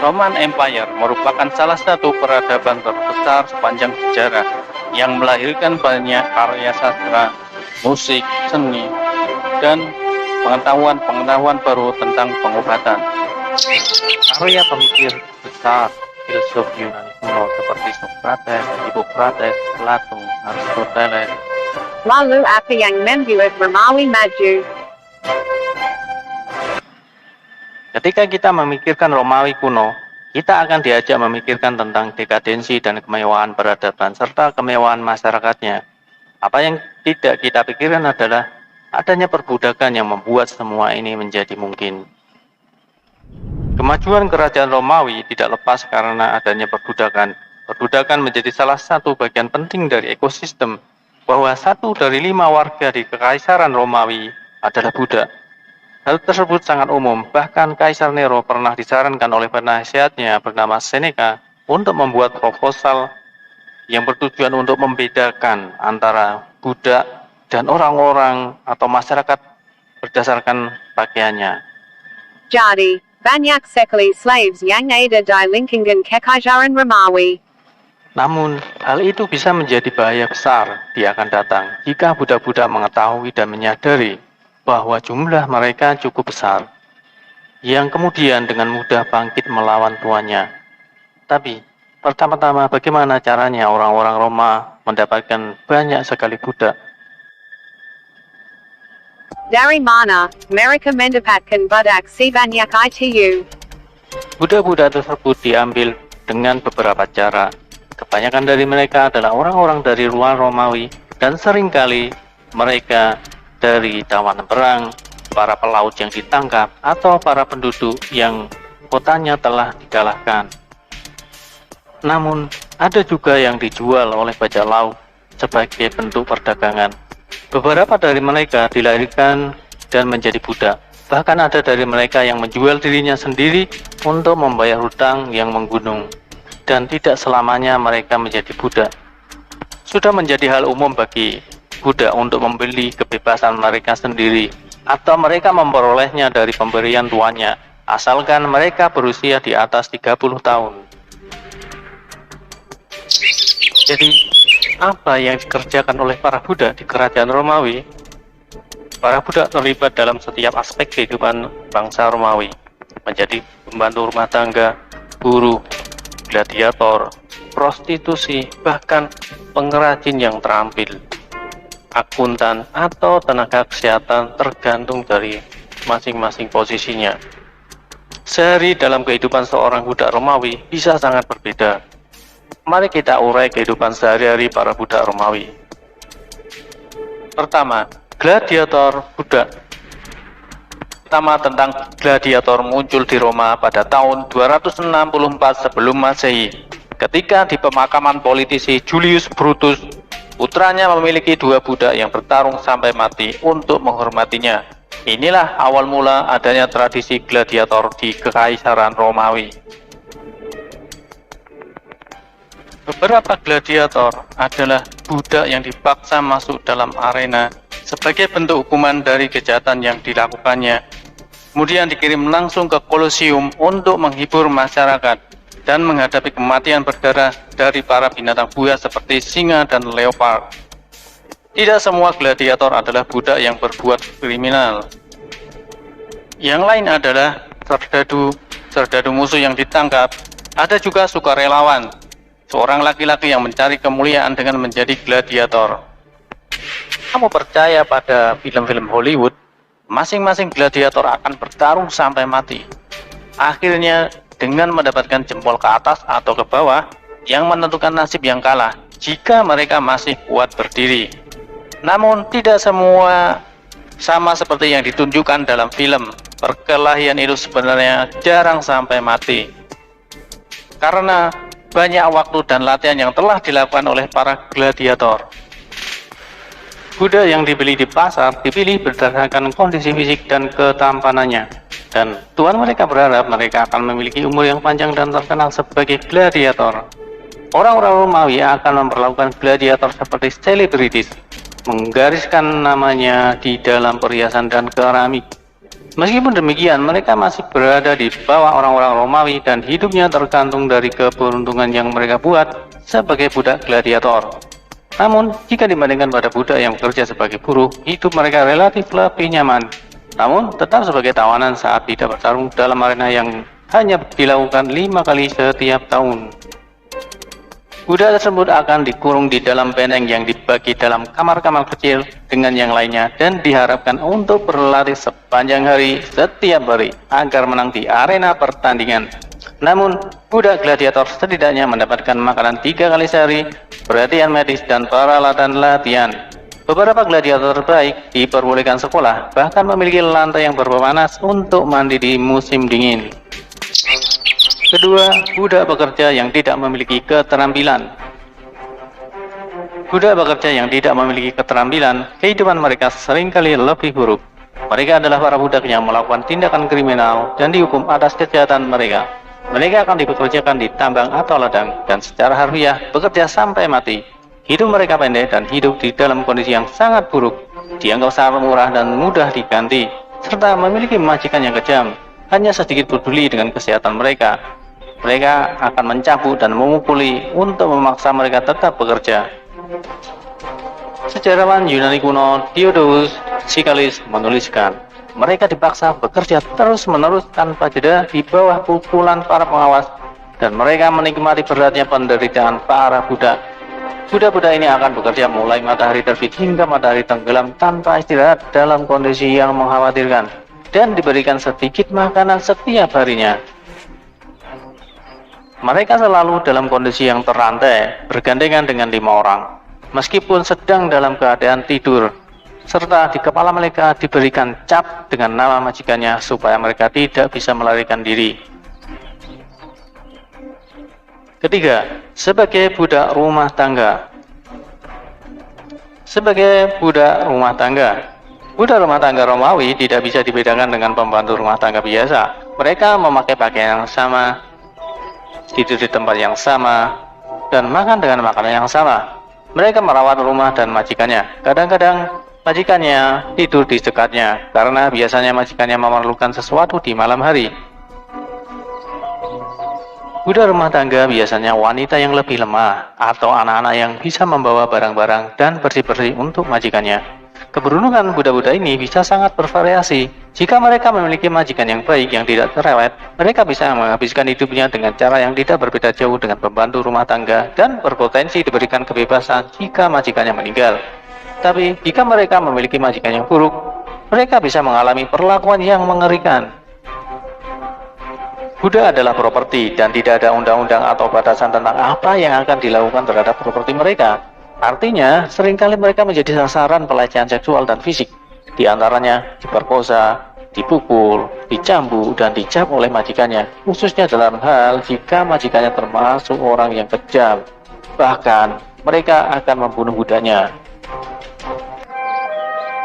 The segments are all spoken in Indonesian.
Roman Empire merupakan salah satu peradaban terbesar sepanjang sejarah yang melahirkan banyak karya sastra, musik, seni, dan pengetahuan-pengetahuan baru tentang pengobatan. Karya pemikir besar filsuf Yunani kuno seperti Socrates, Hippocrates, Plato, Aristoteles. Lalu apa yang membuat Romawi maju? Ketika kita memikirkan Romawi kuno, kita akan diajak memikirkan tentang dekadensi dan kemewahan peradaban serta kemewahan masyarakatnya. Apa yang tidak kita pikirkan adalah adanya perbudakan yang membuat semua ini menjadi mungkin. Kemajuan kerajaan Romawi tidak lepas karena adanya perbudakan. Perbudakan menjadi salah satu bagian penting dari ekosistem, bahwa 1 dari 5 warga di Kekaisaran Romawi adalah budak. Hal tersebut sangat umum, bahkan Kaisar Nero pernah disarankan oleh penasihatnya bernama Seneca untuk membuat proposal yang bertujuan untuk membedakan antara budak dan orang-orang atau masyarakat berdasarkan pakaiannya. Jadi, banyak sekali slaves yang ada di lingkungan Kekaisaran Romawi. Namun, hal itu bisa menjadi bahaya besar di akan datang jika budak-budak mengetahui dan menyadari bahwa jumlah mereka cukup besar, yang kemudian dengan mudah bangkit melawan tuannya. Tapi, pertama-tama bagaimana caranya orang-orang Roma mendapatkan banyak sekali budak? Dari mana mereka mendapatkan budak sebanyak itu? Budak-budak tersebut diambil dengan beberapa cara. Kebanyakan dari mereka adalah orang-orang dari luar Romawi, dan seringkali mereka dari tawanan perang, para pelaut yang ditangkap, atau para penduduk yang kotanya telah dikalahkan. Namun, ada juga yang dijual oleh bajak laut sebagai bentuk perdagangan. Beberapa dari mereka dilahirkan dan menjadi budak. Bahkan ada dari mereka yang menjual dirinya sendiri untuk membayar hutang yang menggunung. Dan tidak selamanya mereka menjadi budak. Sudah menjadi hal umum bagi budak untuk membeli kebebasan mereka sendiri, atau mereka memperolehnya dari pemberian tuannya, asalkan mereka berusia di atas 30 tahun. Jadi, apa yang dikerjakan oleh para budak di kerajaan Romawi? Para budak terlibat dalam setiap aspek kehidupan bangsa Romawi, menjadi pembantu rumah tangga, buruh, gladiator, prostitusi, bahkan pengrajin yang terampil, akuntan, atau tenaga kesehatan tergantung dari masing-masing posisinya. Sehari dalam kehidupan seorang budak Romawi bisa sangat berbeda. Mari kita urai kehidupan sehari-hari para budak Romawi. Pertama, gladiator budak. Pertama tentang gladiator muncul di Roma pada tahun 264 sebelum Masehi. Ketika di pemakaman politisi Julius Brutus, putranya memiliki 2 budak yang bertarung sampai mati untuk menghormatinya. Inilah awal mula adanya tradisi gladiator di Kekaisaran Romawi. Beberapa gladiator adalah budak yang dipaksa masuk dalam arena sebagai bentuk hukuman dari kejahatan yang dilakukannya. Kemudian dikirim langsung ke Kolosium untuk menghibur masyarakat dan menghadapi kematian berdarah dari para binatang buas seperti singa dan leopard. Tidak semua gladiator adalah budak yang berbuat kriminal. Yang lain adalah serdadu musuh yang ditangkap. Ada juga sukarelawan, seorang laki-laki yang mencari kemuliaan dengan menjadi gladiator. Kamu percaya pada film-film Hollywood? Masing-masing gladiator akan bertarung sampai mati. Akhirnya dengan mendapatkan jempol ke atas atau ke bawah yang menentukan nasib yang kalah jika mereka masih kuat berdiri. Namun tidak semua sama seperti yang ditunjukkan dalam film. Perkelahian itu sebenarnya jarang sampai mati, karena banyak waktu dan latihan yang telah dilakukan oleh para gladiator. Budak yang dibeli di pasar dipilih berdasarkan kondisi fisik dan ketampanannya, dan tuan mereka berharap mereka akan memiliki umur yang panjang dan terkenal sebagai gladiator. Orang-orang Romawi akan memperlakukan gladiator seperti selebritis, menggariskan namanya di dalam perhiasan dan keramik. Meskipun demikian, mereka masih berada di bawah orang-orang Romawi dan hidupnya tergantung dari keberuntungan yang mereka buat sebagai budak gladiator. Namun, jika dibandingkan pada budak yang bekerja sebagai buruh, hidup mereka relatif lebih nyaman. Namun, tetap sebagai tawanan saat tidak bertarung dalam arena yang hanya dilakukan 5 kali setiap tahun. Budak tersebut akan dikurung di dalam benteng yang dibagi dalam kamar-kamar kecil dengan yang lainnya dan diharapkan untuk berlatih sepanjang hari setiap hari agar menang di arena pertandingan. Namun, budak gladiator setidaknya mendapatkan makanan 3 kali sehari, perhatian medis, dan peralatan latihan. Beberapa gladiator terbaik diperbolehkan sekolah, bahkan memiliki lantai yang berpanas untuk mandi di musim dingin. Kedua, budak bekerja yang tidak memiliki keterampilan. Budak bekerja yang tidak memiliki keterampilan, kehidupan mereka seringkali lebih buruk. Mereka adalah para budak yang melakukan tindakan kriminal dan dihukum atas kejahatan mereka. Mereka akan dipekerjakan di tambang atau ladang dan secara harfiah bekerja sampai mati. Hidup mereka pendek dan hidup di dalam kondisi yang sangat buruk, dianggap sangat murah dan mudah diganti, serta memiliki majikan yang kejam. Hanya sedikit peduli dengan kesehatan mereka. Mereka akan mencabut dan memukuli untuk memaksa mereka tetap bekerja. Sejarawan Yunani kuno Diodorus Siculus menuliskan, mereka dipaksa bekerja terus-menerus tanpa jeda di bawah pukulan para pengawas, dan mereka menikmati beratnya penderitaan para budak. Budak-budak ini akan bekerja mulai matahari terbit hingga matahari tenggelam tanpa istirahat dalam kondisi yang mengkhawatirkan, dan diberikan sedikit makanan setiap harinya. Mereka selalu dalam kondisi yang terrantai, bergandengan dengan 5 orang, meskipun sedang dalam keadaan tidur, serta di kepala mereka diberikan cap dengan nama majikannya supaya mereka tidak bisa melarikan diri. Ketiga, sebagai budak rumah tangga. Sebagai budak rumah tangga, budak rumah tangga Romawi tidak bisa dibedakan dengan pembantu rumah tangga biasa. Mereka memakai pakaian yang sama, tidur di tempat yang sama, dan makan dengan makanan yang sama. Mereka merawat rumah dan majikannya. Kadang-kadang majikannya tidur di dekatnya karena biasanya majikannya memerlukan sesuatu di malam hari. Budak rumah tangga biasanya wanita yang lebih lemah atau anak-anak yang bisa membawa barang-barang dan bersih-bersih untuk majikannya. Keberuntungan budak-budak ini bisa sangat bervariasi. Jika mereka memiliki majikan yang baik yang tidak cerewet, mereka bisa menghabiskan hidupnya dengan cara yang tidak berbeda jauh dengan pembantu rumah tangga dan berpotensi diberikan kebebasan jika majikannya meninggal. Tapi jika mereka memiliki majikan yang buruk, mereka bisa mengalami perlakuan yang mengerikan. Budak adalah properti dan tidak ada undang-undang atau batasan tentang apa yang akan dilakukan terhadap properti mereka. Artinya, seringkali mereka menjadi sasaran pelecehan seksual dan fisik. Di antaranya diperkosa, dipukul, dicambuk, dan dicap oleh majikannya, khususnya dalam hal jika majikannya termasuk orang yang kejam. Bahkan, mereka akan membunuh budaknya.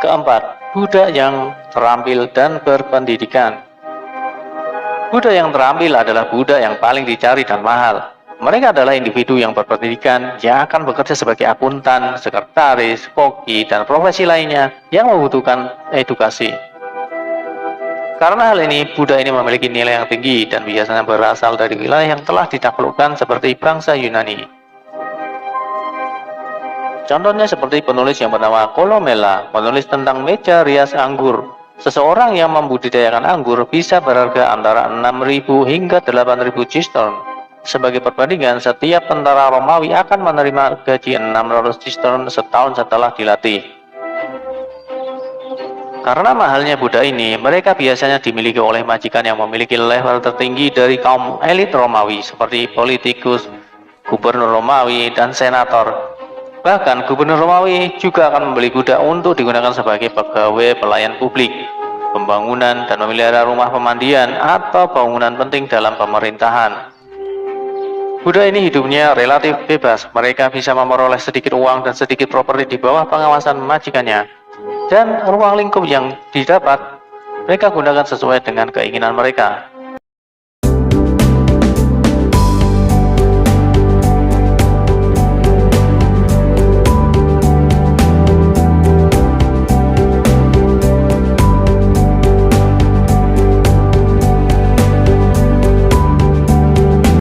Keempat, budak yang terampil dan berpendidikan. Budak yang terampil adalah budak yang paling dicari dan mahal. Mereka adalah individu yang berpendidikan yang akan bekerja sebagai akuntan, sekretaris, koki, dan profesi lainnya yang membutuhkan edukasi. Karena hal ini, budak ini memiliki nilai yang tinggi dan biasanya berasal dari wilayah yang telah ditaklukkan seperti bangsa Yunani. Contohnya seperti penulis yang bernama Columella, menulis tentang meja rias anggur. Seseorang yang membudidayakan anggur bisa berharga antara 6.000 hingga 8.000 cistern. Sebagai perbandingan, setiap tentara Romawi akan menerima gaji 600 cistern setahun setelah dilatih. Karena mahalnya budak ini, mereka biasanya dimiliki oleh majikan yang memiliki level tertinggi dari kaum elit Romawi seperti politikus, gubernur Romawi, dan senator. Bahkan gubernur Romawi juga akan membeli budak untuk digunakan sebagai pegawai pelayan publik, pembangunan, dan memelihara rumah pemandian atau bangunan penting dalam pemerintahan. Budak ini hidupnya relatif bebas. Mereka bisa memperoleh sedikit uang dan sedikit properti di bawah pengawasan majikannya. Dan ruang lingkup yang didapat, mereka gunakan sesuai dengan keinginan mereka.